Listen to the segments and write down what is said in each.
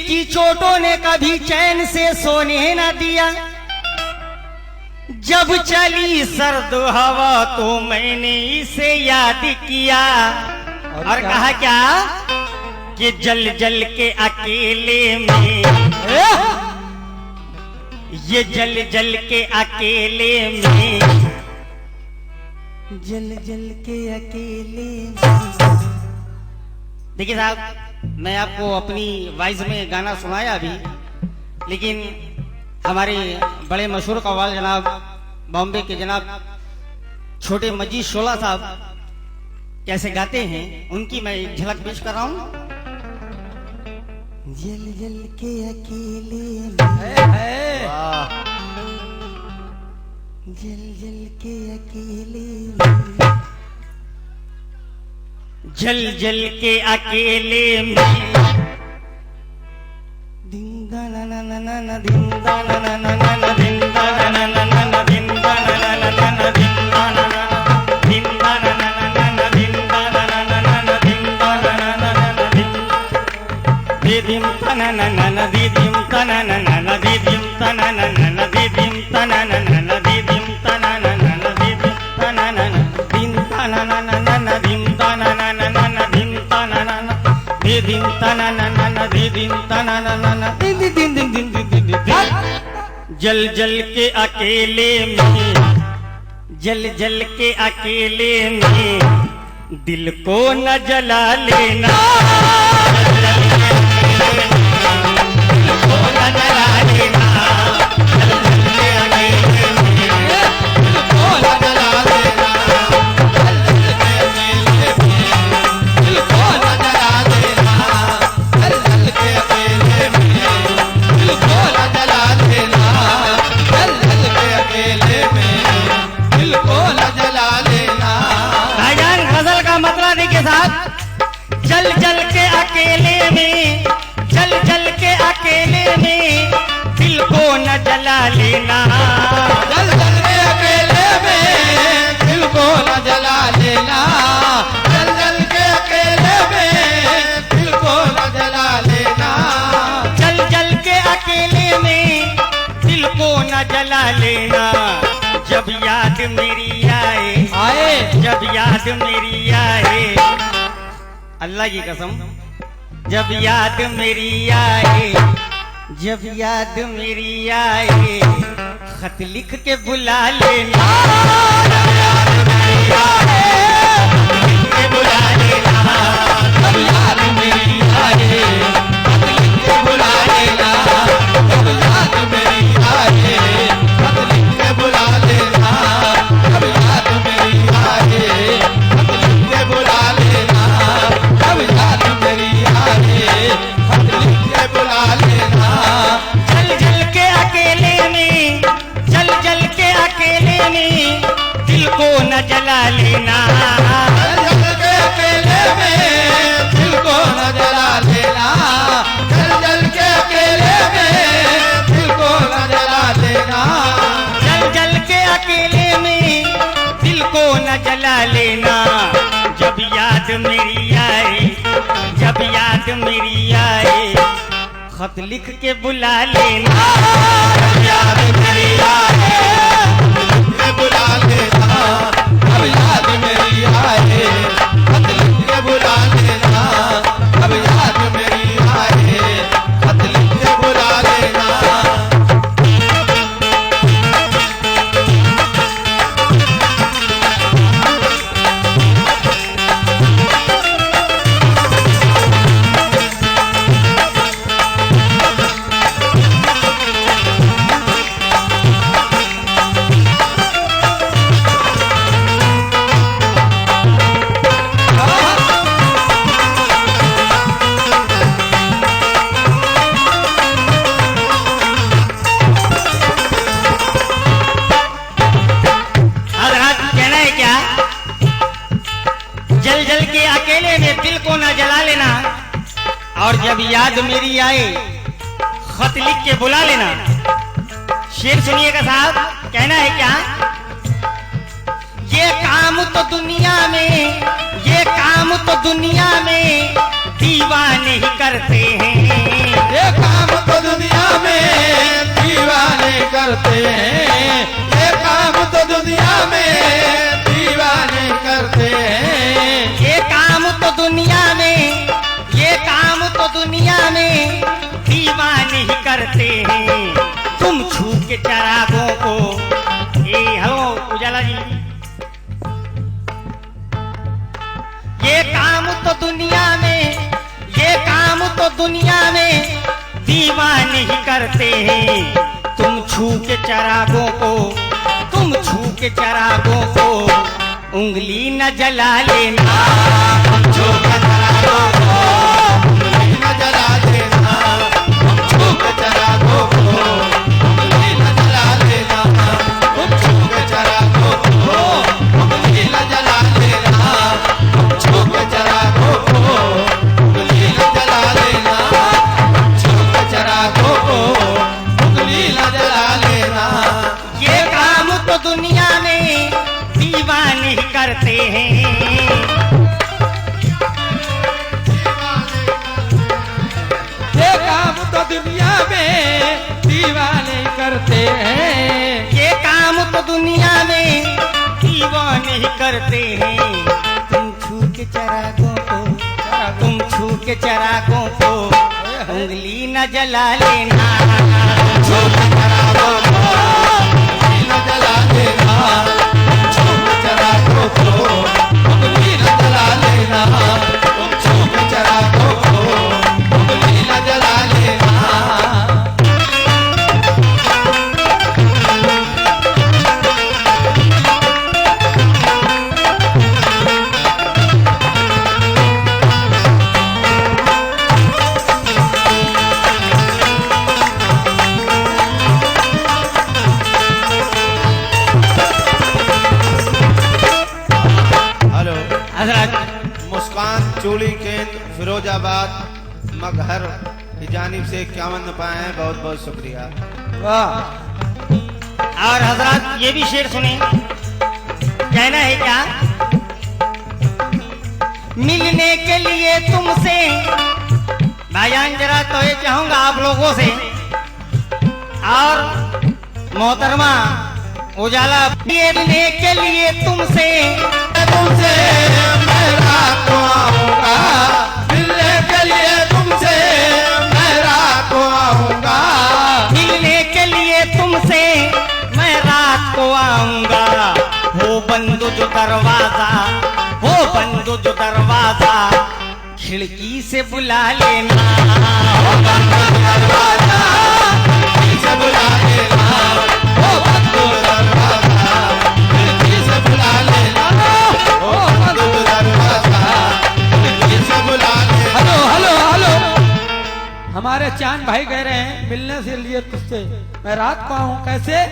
की चोटों ने कभी चैन से सोने न दिया। जब चली सर्द हवा तो मैंने इसे याद किया और कहा क्या कि जल जल के अकेले में, ये जल जल के अकेले में, जल जल के अकेले में। देखिए साहब, मैं आपको अपनी वॉइस में गाना सुनाया अभी, लेकिन हमारे बड़े मशहूर कव्वाल जनाब बॉम्बे के जनाब छोटे मजीद शोला साहब कैसे गाते हैं, उनकी मैं एक झलक पेश कर रहा हूं। जल जल के अकेले में, जल जल के अकेले में, जल जल के अकेले में, दिन दा ना ना ना ना ना, दिन दा ना ना ना ना, दिन दा ना ना ना ना, दिन दा ना ना ना ना, दिन दा ना ना ना, दिन दा ना ना ना, दिन दा ना ना ना, दिन दा ना ना ना, दिन दिम तना ना ना, दिम तना ना ना, दिम तना ना ना, दिम तना ना ना, दिम तना ना ना, दिम तना ना ना, दिन तना ना ना, दिम तना ना ना, दिम तना ना ना, दिम तना ना ना, दिम तना ना ना, दिन दिन दिन दिन दिन दिन। जल जल के अकेले में, जल जल के अकेले में, दिल को न जला लेना, दिल को न जला लेना, जल जल के अकेले में, दिल को न जला लेना, जल जल के अकेले में, दिल को न जला लेना, जल जल के अकेले में, दिल को न जला लेना, जल जल के अकेले में, दिल को न जला लेना। भाईजान, गजल का मतलब देखिए साहब, जल जल के अकेले में, जल जल के अकेले में, दिल को न जला लेना, जल जल के अकेले में, दिल को न जला लेना, जल जल के अकेले में, दिल को न जला लेना, जल जल के अकेले में, दिल को न जला लेना। जब याद मेरी आए, जब याद मेरी आए, अल्लाह की कसम, जब याद मेरी आए, जब याद मेरी आए, खत लिख के बुला लेना, जब याद मेरी आए, खत लिख के बुला लेना, जब याद मेरी आए, खत लिख के बुला लेना, जब याद मेरी आए, खत लिख के बुला लेना, जब याद मेरी आए, खत लिख के बुला लेना, जब याद मेरी आए, खत लिख के बुला लेना। जल जल के अकेले में, जल जल के अकेले में, दिल को न जला लेना, जल जल के अकेले में, दिल को न जला लेना, जल जल के अकेले में, दिल को न जला लेना, जल जल के अकेले में, दिल को न जला लेना। जब याद मेरी आए, जब याद मेरी आए, खत लिख के बुला लेना, जब याद मेरी आए, खत लिख के बुला लेना, जब याद मेरी आए, खत लिख के बुला लेना, जब याद मेरी आए, खत लिख के बुला लेना। जल जल के अकेले में, दिल को न जला लेना, और जब याद मेरी आए, खत लिख के बुला लेना। शेर सुनिएगा साहब, कहना है क्या, ये काम तो दुनिया में, ये काम तो दुनिया में दीवाने ही करते हैं, ये करते हैं, ये काम तो दुनिया में दीवाने करते हैं। ये काम तो दुनिया में, ये काम तो दुनिया में दीवाने ही करते हैं। तुम छू के चरागों को, ए हेलो उजाला जी, ये काम तो दुनिया में, ये काम तो दुनिया में दीवाने ही करते हैं। तुम छू के चरागों को, तुम छू के चरागों को उंगली न जला लेना। छू के चरागों को उंगली न जला लेना, छू के चरागों को उंगली न जला लेना, छू के चरागों को उंगली न जला लेना, छू के चरागों को उंगली न जला लेना, छू के चरागों को उंगली न जला लेना। ये काम तो दुनिया में दीवाने ही करते हैं। ये काम तो दुनिया में दीवाने करते हैं। ये काम तो दुनिया में दीवाने ही करते हैं। तुम छू के चरागों को, तुम छू के चरागों को उंगली न जला लेना। छू के चरागों को उंगली न जला लेना, छू के चरागों को उंगली न जला लेना, छू के चरागों को उंगली न जला लेना। मुस्कान चूड़ी केंद्र फिरोजाबाद मगहर की जानिब से 51 रुपए हैं। बहुत बहुत शुक्रिया। वाह। और हजरत ये भी शेर सुने, कहना है क्या, मिलने के लिए तुमसे भाईजान जरा तो ये चाहूंगा आप लोगों से, और मोहतरमा उजाला, मिलने के लिए तुमसे, तुमसे मैं रात को आऊंगा, मिलने के लिए तुमसे मैं रात को आऊंगा, मिलने के लिए तुमसे मैं रात को आऊंगा। हो बंद जो दरवाजा, हो बंद जो दरवाजा, खिड़की से बुला लेना। हो बंद दरवाजा, खिड़की से बुला लेना, हो बंद दरवाजा, खिड़की से बुला लेना, हो बंद दरवाजा, खिड़की से बुला लेना। हेलो हेलो हेलो, हमारे चांद भाई कह रहे हैं मिलने से लिए तुझसे मैं रात को आऊं। कैसे?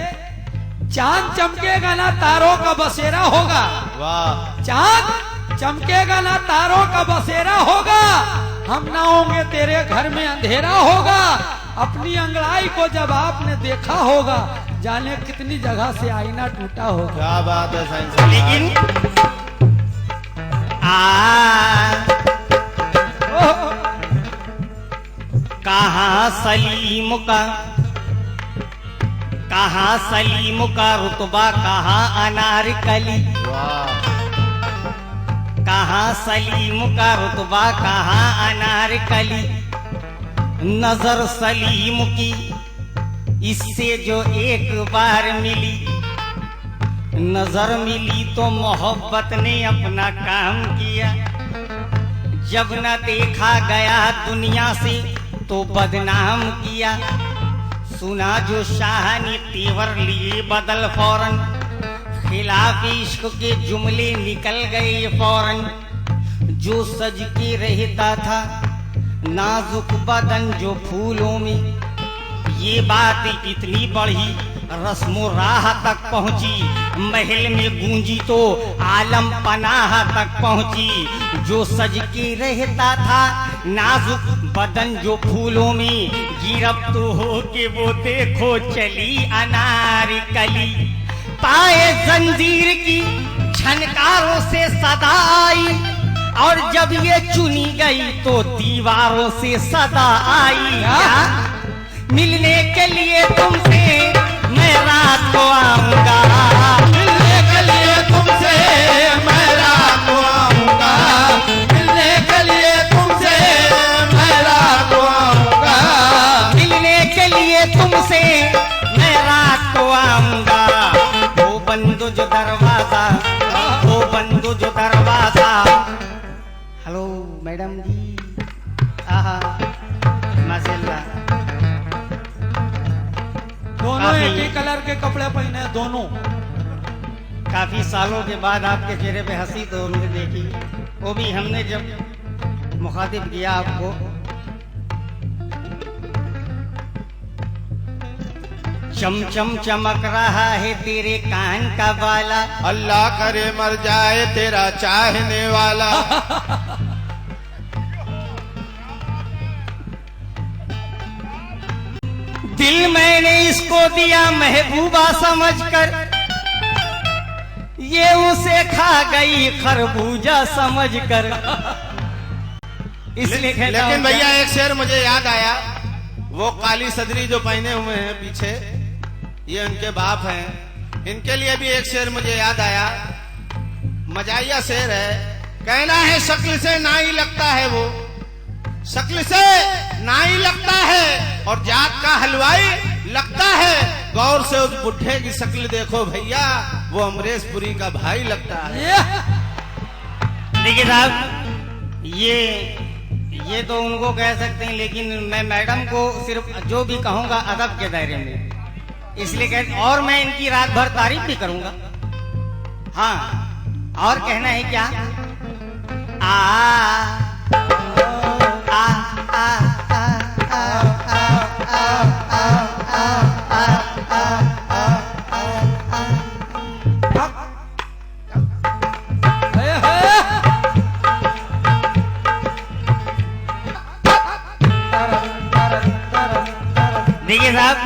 चांद चमकेगा ना तारों का बसेरा होगा। वाह। चांद चमकेगा ना तारों का बसेरा होगा, हम ना होंगे तेरे घर में अंधेरा होगा। अपनी अंगड़ाई को जब आपने देखा होगा, जाने कितनी जगह से आईना टूटा होगा। क्या बात है साइंस। लेकिन कहाँ सलीम का, कहाँ सलीम का रुतबा, कहाँ अनारकली, वाह। कहाँ सलीम का रुतबा, कहाँ अनारकली। नजर सलीम की इससे जो एक बार मिली, नजर मिली तो मोहब्बत ने अपना काम किया। जब न देखा गया दुनिया से तो बदनाम किया। सुना जो शाह ने तेवर लिए बदल फौरन, खिलाफ इश्क के जुमले निकल गए फौरन। जो सज के रहता था नाजुक बदन जो फूलों में, ये बात इतनी बढ़ी रस्मो राह तक पहुंची। महल में गूंजी तो आलम पनाह तक पहुंची। जो सज के रहता था नाजुक बदन जो फूलों में, गिरफ्त हो के वो देखो चली अनारकली। पाए जंजीर की झनकारों से सदा आई, और जब ये चुनी गई तो दीवारों से सदा आई। मिलने के लिए तुमसे मैं रात को आऊंगा। मिलने के लिए तुमसे मैं रात को आऊंगा, मिलने के लिए तुमसे मैं रात को आऊंगा, मिलने के लिए तुमसे मैं रात को आऊंगा। वो बंद जो दरवाजा, वो बंद जो दरवाजा। हेलो मैडम जी, आहा माशाल्लाह। दोनों एक ही कलर के कपड़े पहने हैं, दोनों। काफी सालों के बाद आपके चेहरे पे हंसी तो हमने देखी, वो भी हमने जब मुखातिब किया आपको। चम चम चमक रहा है तेरे कान का बाला। अल्लाह करे मर जाए तेरा चाहने वाला। दिल मैंने इसको दिया महबूबा समझकर, ये उसे खा गई खरबूजा समझकर। इसलिए कहता हूं लेकिन भैया एक शेर मुझे याद आया, वो काली सदरी जो पहने हुए हैं पीछे, ये उनके बाप हैं, इनके लिए भी एक शेर मुझे याद आया। मजाइया शेर है, कहना है शक्ल से ना ही लगता है वो, शक्ल से ना ही लगता है और जात का हलवाई लगता है। गौर से उस बुढ़े की शक्ल देखो भैया, वो अमरेशपुरी का भाई लगता है। देखिए साहब, ये तो उनको कह सकते हैं, लेकिन मैं मैडम को सिर्फ जो भी कहूंगा अदब के दायरे में, इसलिए कह, और मैं इनकी रात भर तारीफ भी करूंगा। हाँ, और कहना है क्या? आ देखिए साहब,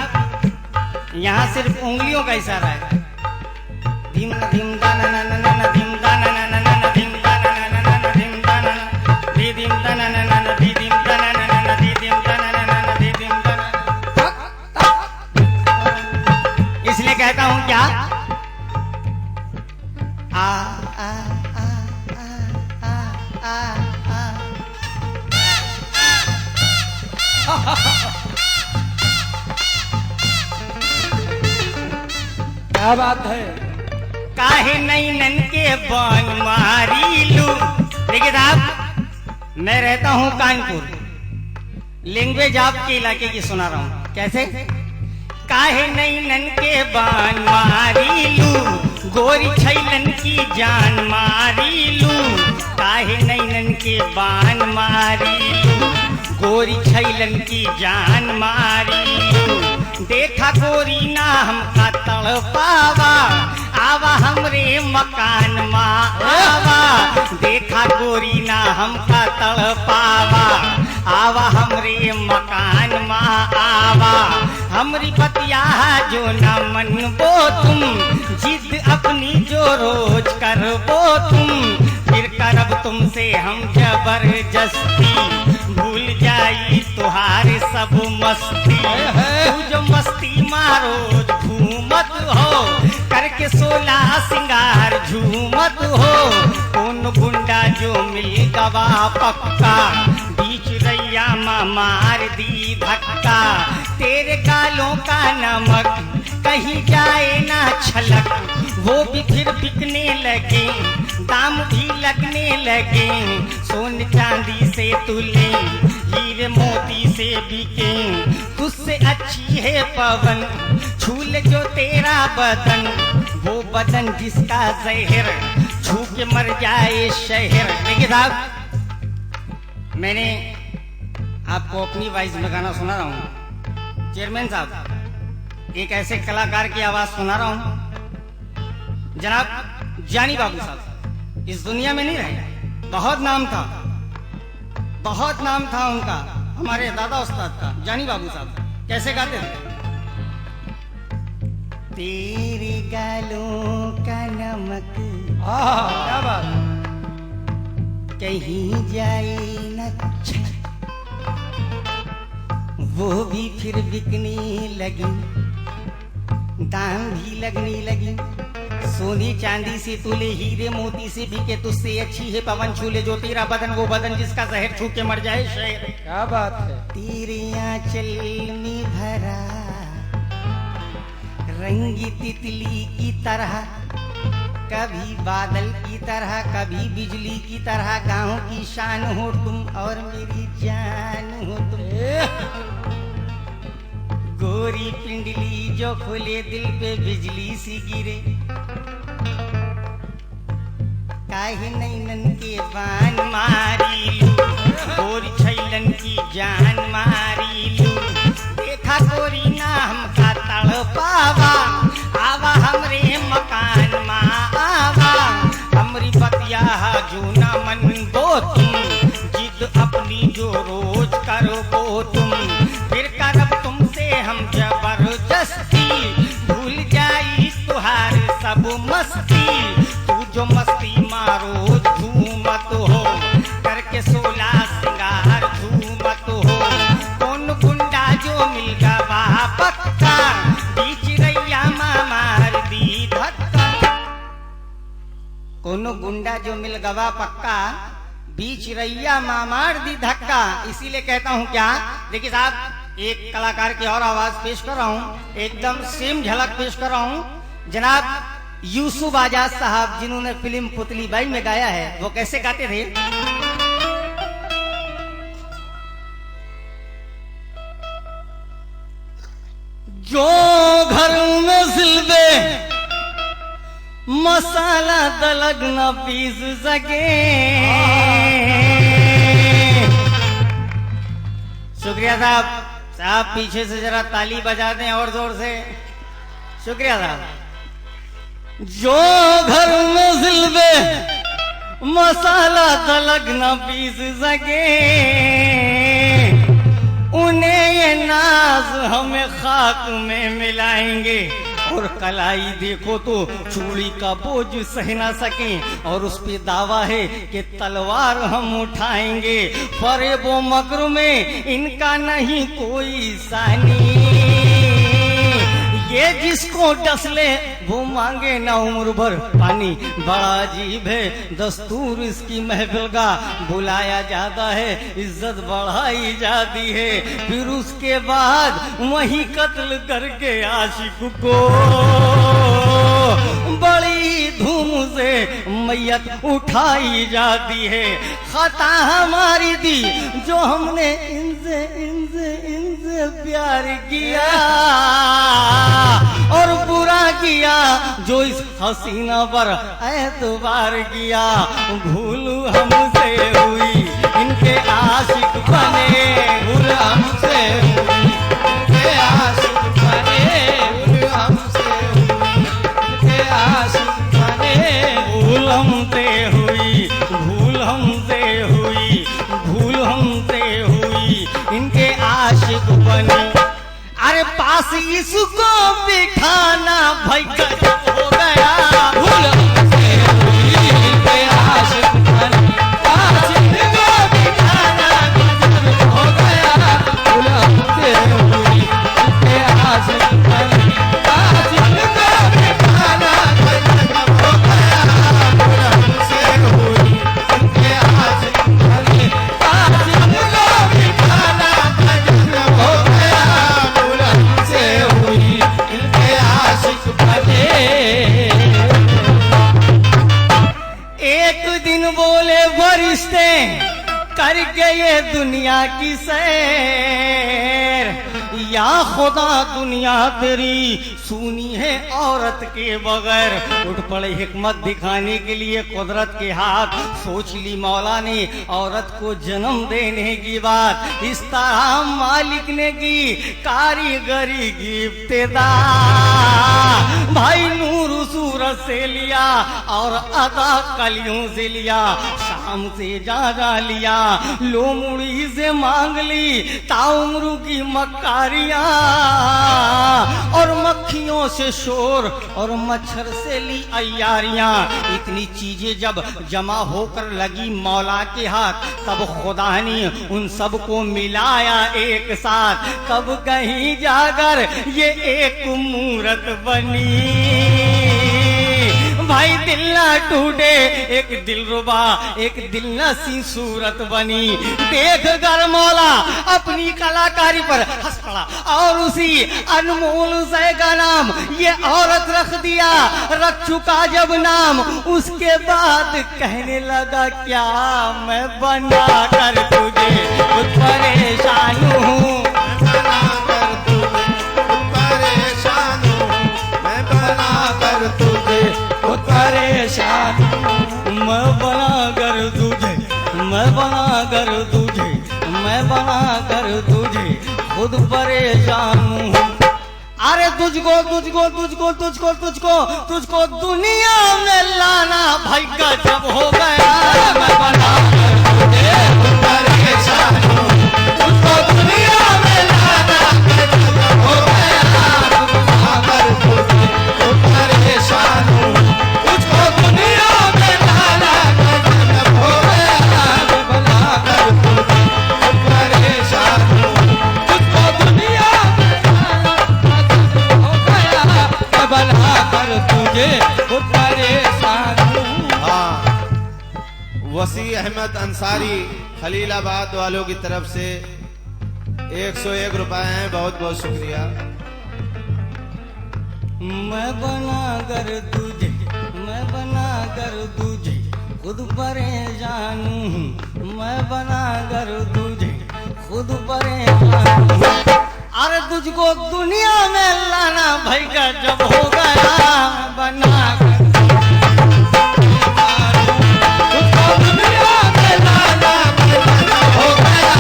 यहाँ सिर्फ उंगलियों का इशारा है। धीम धीम दा ना ना ना ना धीम दा ना ना ना ना धीम दा ना ना ना ना धीम दा ना धी धीम दा ना ना ना धी धीम दा ना ना ना धी धीम दा ना ना धी धीम दा ना। इसलिए कहता हूँ क्या, आ आ आ आ आ आ क्या बात है? काहे नहीं नन के बान मारी लू। देखिए साहब, मैं रहता हूँ कानपुर, लैंग्वेज आपके इलाके की सुना रहा हूँ। कैसे? काहे नहीं नन के बान मारी लू, गोरी छैलन की जान मारी लू। काहे नहीं नन के बान मारी लू, गोरी छैलन की जान मारी लू। देखा गोरी ना हमका तड़पावा, आवा हमरे मकान मा आवा। देखा गोरी ना हमका तड़पावा, आवा हमरे मकान मा आवा। हमरी बतिया जो न मनबो तुम, जिद अपनी जो रोज करबो तुम। फिर करब तुमसे हम जबरदस्ती, भूल जाई तुहारे सब मस्ती। तू जो मस्ती मारो झूमत हो, करके 16 सिंगार झूमत हो। कौन गुंडा जो मिल गवा पक्का, बीच रैया माँ मार दी धक्का। तेरे गालों का नमक कहीं जाए ना छलक, वो भी फिर बिकने लगे, दाम भी लगने लगे। सोन चांदी से तुले, हीरे मोती से बिके। तुझसे अच्छी है पवन, छूले जो तेरा बदन, वो बदन जिसका जहर छू के मर जाए शहर। देखिए साहब, मैंने आपको अपनी वॉइस में गाना सुना रहा हूँ। चेयरमैन साहब, एक ऐसे कलाकार की आवाज सुना रहा हूँ, जनाब जानी बाबू साहब। इस दुनिया में नहीं रहे, बहुत नाम था, बहुत नाम था उनका, हमारे दादा उस्ताद का, जानी बाबू साहब। कैसे गाते थे? तेरे गालों का नमक, क्या बात? कहीं जाए न छलक, वो भी फिर बिकने लगी, दाम भी लगने लगी। सोने चांदी से तुले, हीरे मोती से बिके, तुझसे अच्छी है पवन छूले, जो तेरा बदन वो बदन जिसका जहर छू के मर जाए शहर। क्या बात है। तेरे आंचल में भरा रंगी तितली की तरह, कभी बादल की तरह कभी बिजली की तरह, गाँव की शान हो तुम और मेरी जान हो तुम। गोरी पिंडली जो खुले दिल पे बिजली सी गिरे, काहे नैनन के बान मारी लू, गोरी छैलन की जान मारी लू। देखा गोरी ना हमका तड़पावा, आवा हमरे मकान मा आवा, हमरी बतिया जो ना मन बो तुम, जिद अपनी जो रोज करो वो तुम, फिर करब तुमसे हम जबरदस्ती, भूल जाई तुहार सब मस्ती। तू जो मस्ती मारो झूमत हो, करके 16 सिंगार झूमत हो। कौन गुंडा जो मिल गवा पक्का, बीच रैया मार दी धक्का। कोनो गुंडा जो मिल गवा पक्का, बीच रैया मार दी धक्का। इसीलिए कहता हूँ क्या, देखिए साहब, एक कलाकार की और आवाज पेश कर रहा हूँ, एकदम सेम झलक पेश कर रहा हूँ। जनाब यूसुफ आजाद साहब, जिन्होंने फिल्म पुतली बाई में गाया है, वो कैसे गाते थे। जो घर में सिलबे मसाला दलग न पीस सके। शुक्रिया साहब। साहब पीछे से जरा ताली बजा दें और जोर से। शुक्रिया साहब। जो घर में सिलबे मसाला दलग न पीस सके, उन्हें ये नाज हमें खाक में मिलाएंगे। और कलाई देखो तो चूड़ी का बोझ सह ना सके, और उस पे दावा है कि तलवार हम उठाएंगे। फरेबो मकर में इनका नहीं कोई सानी, ये जिसको डसले वो मांगे ना उम्र भर पानी। बड़ा अजीब है दस्तूर इसकी महफिल का, बुलाया जाता है इज्जत बढ़ाई जाती है, फिर उसके बाद वही कत्ल करके आशिक को बड़ी धूम से मैयत उठाई जाती है। खता हमारी थी जो हमने इनसे इनसे इनसे प्यार किया, और बुरा किया जो इस हसीना पर एतबार किया। भूल हमसे हुई इनके आशिक बने, भूल हमसे हुई इनके आशिक बने, भूल हमसे हुई इनके आशिक बने। भूल हमसे हुई, भूल हमसे हुई, भूल हमसे हुई इनके आशिक बने। अरे पास इसको बिठाना भाई गजब हो गया। भूल हमसे हुई इनके आशिक बने, पास इसको बिठाना गजब हो गया। भूल हमसे हुई इनके आशिक बने, पास इसको बिठाना गजब हो गया। भूल हमसे हुई इनके आशिक बने, पास इसको बिठाना गजब हो गया। भूल हमसे हुई इनके आशिक बने। एक दिन बोले फरिश्ते करके ये दुनिया की सैर, या खुदा दुनिया तेरी सुनी है औरत के बगैर। उठ पड़े हिकमत दिखाने के लिए कुदरत के हाथ, सोच ली मौला ने औरत को जन्म देने की बात। इस तरह मालिक ने की कारीगरी की इब्तिदा, भाई नूर सूरत से लिया और अदा कलियों से लिया। हमसे जा लिया, लो मुड़ी से मांग ली ताउम्र की मक्कारियां, और मक्खियों से शोर और मच्छर से ली अय्यारियां। इतनी चीजें जब जमा होकर लगी मौला के हाथ, तब खुदा ने उन सबको मिलाया एक साथ। कब कहीं जाकर ये एक मूरत बनी, भाई दिल ना टूटे एक दिलरुबा, एक दिल नसी सूरत बनी। देख कर मौला अपनी कलाकारी पर हंस पड़ा और उसी अनमोल से का नाम ये औरत रख दिया। रख चुका जब नाम, उसके बाद कहने लगा क्या मैं बना कर तुझे खुद परेशान हूँ, बना कर तुझे खुद परेशान हूँ, मैं बना कर तुझे खुद परेशान हूँ, मैं बना कर तुझे, मैं बना कर तुझे, मैं बना कर तुझे खुद परेशान हूँ। अरे तुझको तुझको तुझको तुझको तुझको तुझको दुनिया में लाना भाई गजब हो गया। मैं बना कर तुझे खुद परेशान हूँ, तुझको दुनिया में लाना गजब हो गया। बना कर तुझे खुद परेशान हूँ, तुझको दुनिया में लाना गजब हो गया। बना कर तुझे खुद परेशान हूँ, तुझको दुनिया में लाना गजब हो गया। बना कर तुझे खुद परेशान हूँ। हाँ, वसी अहमद अंसारी खलीलाबाद वालों की तरफ से 101 रुपए हैं, बहुत बहुत शुक्रिया। मैं बना कर तुझे, मैं बना कर तुझे खुद परेशान हूँ, मैं बना कर तुझे खुद परेशान हूँ। अरे तुझको दुनिया में लाना भाई गजब हो गया। बना कर तुझको दुनिया में लाना गजब हो गया।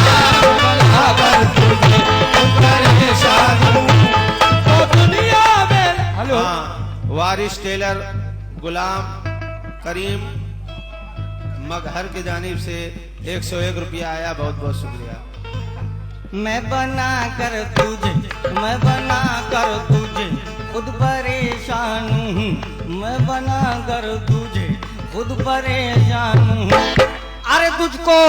बना कर तुझे खुद परेशान हूँ, तुझको दुनिया में। हेलो हाँ, वारिस टेलर गुलाम करीम मगहर की जानिब से 101 रुपया आया, बहुत बहुत शुक्रिया। मैं बना कर तुझे, मैं बना कर तुझे खुद परेशान हूँ, मैं बना कर तुझे खुद परेशान हूँ। अरे तुझको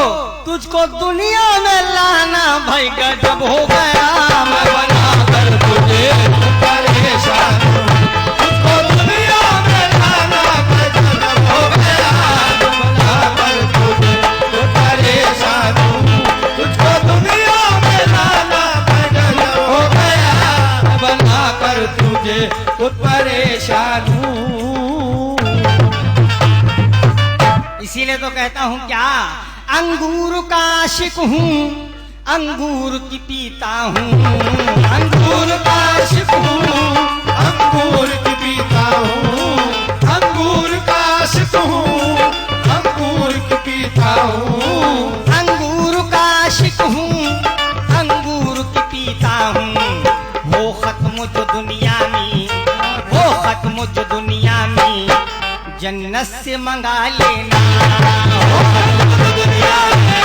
तुझको दुनिया में लाना भाई गजब हो गया। मैं बना कर तुझे परेशान हूँ, तुझको दुनिया में लाना गजब हो गया। बना कर तुझे खुद परेशान हूँ, तुझको दुनिया में लाना गजब हो गया। बना कर तुझे खुद परेशान हूँ। इसीलिए तो कहता हूँ क्या, अंगूर का आशिक हूँ, अंगूर की पीता हूँ, अंगूर का आशिक हूँ, अंगूर की पीता हूँ, अंगूर का आशिक हूँ, अंगूर की पीता हूँ, अंगूर का आशिक हूँ, अंगूर की पीता हूँ। हो खत्म जो दुनिया में, हो खत्म जो दुनिया में, जन्नत से मंगा लेना। हो खत्म जो दुनिया में,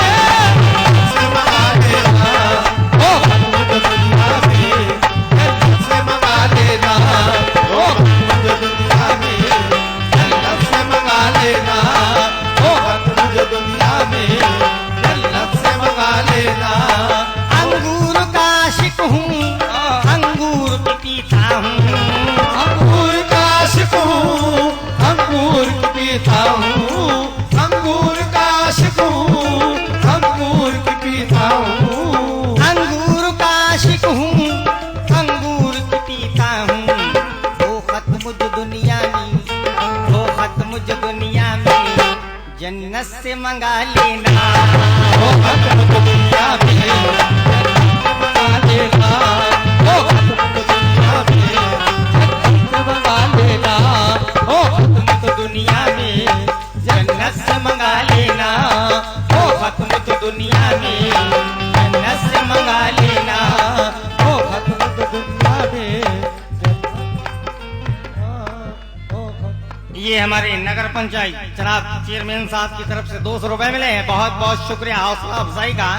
से मंगा लेना। ओ मुझे दुनिया में जन्नत से मंगा लेना। ओ मुझे दुनिया में जन्नत से मंगा लेना। ओ मुझे दुनिया में जन्नत से मंगा लेना। अंगूर का आशिक हूँ, अंगूर की पीता हूँ, अंगूर का आशिक हूँ, अंगूर की पीता हूँ, अंगूर का आशिक हूँ, अंगूर की पीता हूँ, अंगूर का आशिक हूँ, अंगूर की पीता हूँ। हो खत्म जो दुनिया में, हो खत्म जो दुनिया में, जन्नत से मंगा लेना। ओ खत्म तो दुनिया में मंगा लेना। ओ खत्म तो दुनिया में मंगा लेना। हो खत्म तो दुनिया में, जन्नत से मंगा लेना। हो खत्म तो दुनिया में, जन्नत से मंगा लेना। ओ खत्म तो दुनिया में ये ये हमारे नगर पंचायत जनाब चेयरमैन साहब की तरफ से 200 रुपए मिले हैं। बहुत बहुत शुक्रिया हौसला अफजाई का।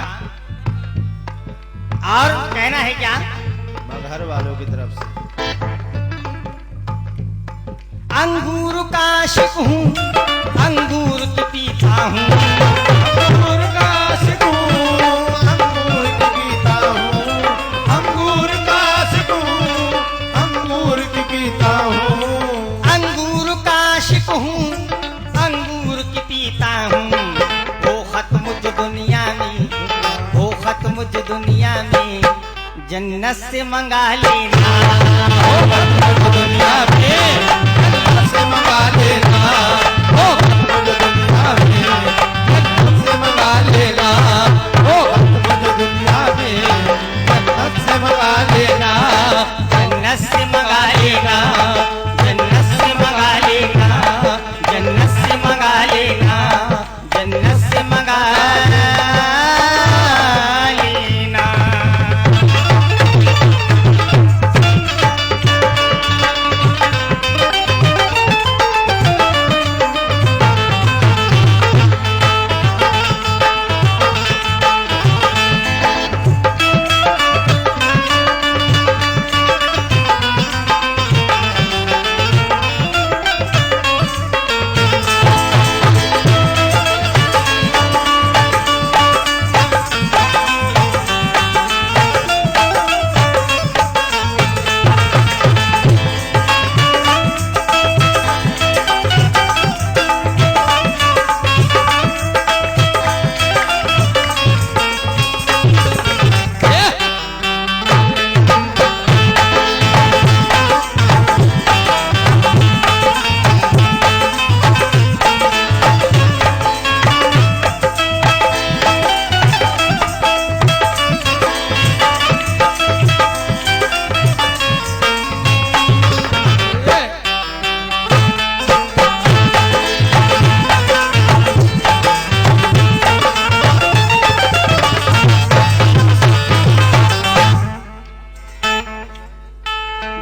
और कहना है क्या? घर वालों की तरफ से अंगूर का आशिक हूँ, अंगूर की पीता हूँ, अंगूर का आशिक हूँ, अंगूर की पीता हूँ, अंगूर का आशिक हूँ, अंगूर की पीता हूँ, अंगूर का आशिक हूँ, अंगूर की पीता हूँ। वो खत मुझ दुनिया में, वो खत मुझ दुनिया में जन्नत से मंगा लेना। दुनिया में जन्नत से मंगा लेना, ओ मुझे दुनिया में जन्नत से मंगा लेना, ओ मुझे दुनिया में जन्नत से मंगा लेना, जन्नत से मंगा लेना, जन्नत से मंगा लेना, जन्नत से मंगा लेना, जन्नत से मंगा लेना।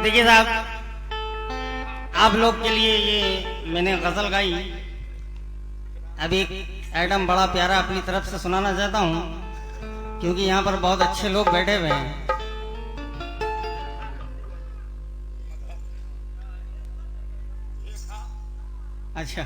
देखिए साहब, आप लोग के लिए ये मैंने गजल गाई। अब एक आइटम बड़ा प्यारा अपनी तरफ से सुनाना चाहता हूँ, क्योंकि यहाँ पर बहुत अच्छे लोग बैठे हुए हैं। अच्छा।